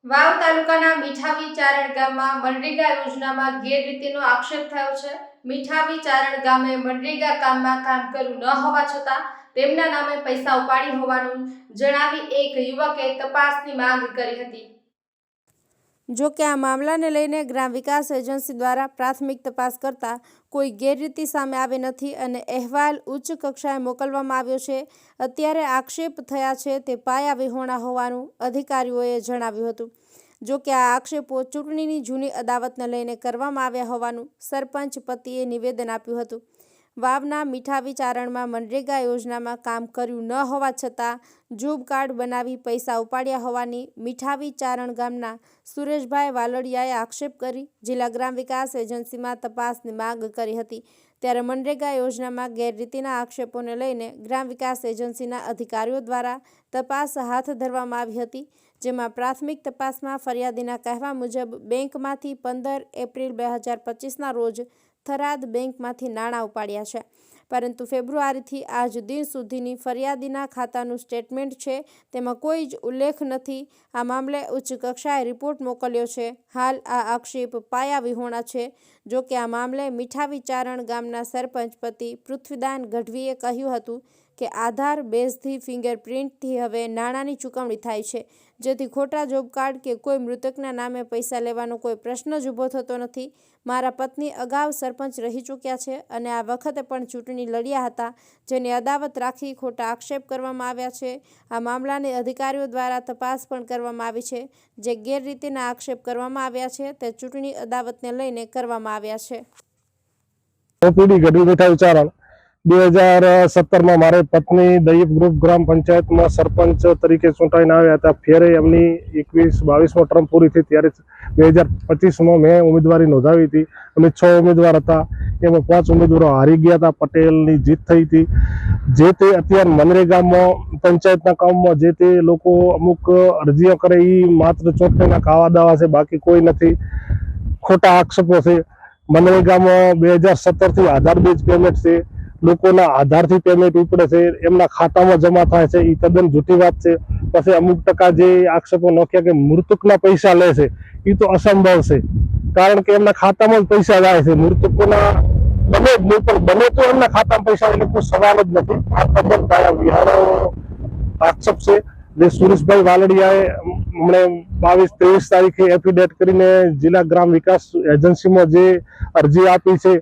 વાવ તાલુકાના મીઠાવી ચારણ ગામમાં મનરેગા યોજનામાં ગેરરીતિનો આક્ષેપ થયો છે। મીઠાવી ચારણ ગામે મનરેગા કામમાં કામ કર્યું ન હોવા છતાં તેમના નામે પૈસા ઉપાડી હોવાનું જણાવી એક યુવકે તપાસની માંગ કરી હતી। જો કે આ મામલાને લઈને ગ્રામ વિકાસ એજન્સી દ્વારા પ્રાથમિક તપાસ કરતા કોઈ ગેરરીતિ સામે આવી નથી અને અહેવાલ ઉચ્ચ કક્ષાએ મોકલવામાં આવ્યો છે। અત્યારે આક્ષેપ થયા છે તે પાયા વિહોણા હોવાનું અધિકારીઓએ જણાવ્યું હતું। જો કે આ આક્ષેપો ચૂંટણીની જૂની અદાવતને લઈને કરવામાં આવ્યા હોવાનું સરપંચ પતિએ નિવેદન આપ્યું હતું। વાવના મીઠાવી ચારણમાં મનરેગા યોજનામાં કામ કર્યું ન હોવા છતાં જોબ કાર્ડ બનાવી પૈસા ઉપાડ્યા હોવાની મીઠાવી ચારણ ગામના સુરેશભાઈ વાલડિયાએ આક્ષેપ કરી જિલ્લા ગ્રામ વિકાસ એજન્સીમાં તપાસની માંગ કરી હતી। ત્યારે મનરેગા યોજનામાં ગેરરીતિના આક્ષેપોને લઈને ગ્રામ વિકાસ એજન્સીના અધિકારીઓ દ્વારા તપાસ હાથ ધરવામાં આવી હતી, જેમાં પ્રાથમિક તપાસમાં ફરિયાદીના કહેવા મુજબ બેંકમાંથી 15 એપ્રિલ 2025ના રોજ થરાદ બેંકમાંથી નાણાં ઉપાડ્યા છે, પરંતુ ફેબ્રુઆરીથી આજ દિન સુધીની ફરિયાદીના ખાતાનું સ્ટેટમેન્ટ છે તેમાં કોઈ જ ઉલ્લેખ નથી। આ મામલે ઉચ્ચ કક્ષાએ રિપોર્ટ મોકલ્યો છે। હાલ આ આક્ષેપ પાયા વિહોણા છે। જો કે આ મામલે મીઠાવી ચારણ ગામના સરપંચ પતિ પૃથ્વીદાન ગઢવીએ કહ્યું હતું કે આધાર બેઝથી ફિંગરપ્રિન્ટથી હવે નાણાંની ચૂકવણી થાય છે, જેથી ખોટા જોબ કાર્ડ કે કોઈ મૃતકના નામે પૈસા લેવાનો કોઈ પ્રશ્ન જ ઊભો થતો નથી। મારા પત્ની અગાઉ સરપંચ રહી ચૂક્યા છે અને આ વખતે પણ ચૂંટણી લડ્યા હતા, જેની અદાવત રાખી ખોટા આક્ષેપ કરવામાં આવ્યા છે। આ મામલાની અધિકારીઓ દ્વારા તપાસ પણ કરવામાં આવી છે। જે ગેરરીતિના આક્ષેપ કરવામાં આવ્યા છે તે ચૂંટણી અદાવતને લઈને કરવામાં આવ્યા છે। 2017 में मारे पत्नी दईप ग्रुप ग्राम पंचायत में सरपंच तरीके चूंटाईने आव्या हता। फेरे एमनी 21-22 टर्म पूरी थी त्यारे 2025 में मैं उम्मीदवारी नोंधावी थी। अमे 6 उम्मीदवार हता, एमां 5 उम्मीदवारो हारी गया था। पटेलनी जीत थई थी। जे ते अत्यार मनरेगा में पंचायतना काममां जे ते लोको अमुक अरजीओ करे ई मात्र चूंटणीना कावा दावा छे, बाकी कोई नथी। खोटा आक्षेपो छे। मनरेगा में 2017 थी आधार बेज पेमेंट छे, लोकोना आधारथी पेमेंट उपड़े छे, एमना खातामां जमा थाय छे, ई तद्दन जूठी वात छे। पछी अमुक टका जे आक्षेपो नोख्या के मृतकना पैसा ले छे, ई तो असंभव छे, कारण के एमना खातामां पैसा जाय छे। मृतकोना बने ज नहीं, पण बने तो एमना खातामां पैसा એટલે કોઈ સવાલ જ નથી। આ તદ્દન પાયા વિહોણો આક્ષેપ છે। જે સુરેશભાઈ વાલડિયાએ હમણે 22-23 તારીખે એફિડેવિટ કરીને જિલ્લા ગ્રામ વિકાસ એજન્સીમાં જે અરજી આપી છે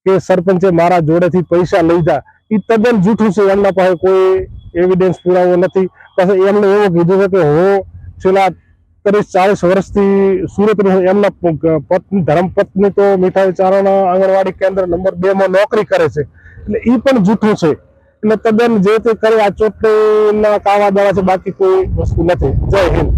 કે સરપંચે મારા જોડેથી પૈસા લઈ જા, એ તદ્દન જૂઠું છે। એમના પાસે કોઈ એવિડન્સ પુરાવો નથી। પછી એમને એવું કીધું છે કે હું છેલ્લા 30-40 વર્ષથી સુરત રહું। એમના પત્ની ધર્મપત્ની તો મીઠાવી ચારણ આંગણવાડી કેન્દ્ર નંબર 2 માં નોકરી કરે છે, એટલે એ પણ જૂઠું છે। એટલે તદ્દન જે તે કરે આ ચોટના કાવા દાવા છે, બાકી કોઈ વસ્તુ નથી। જય હિન્દ।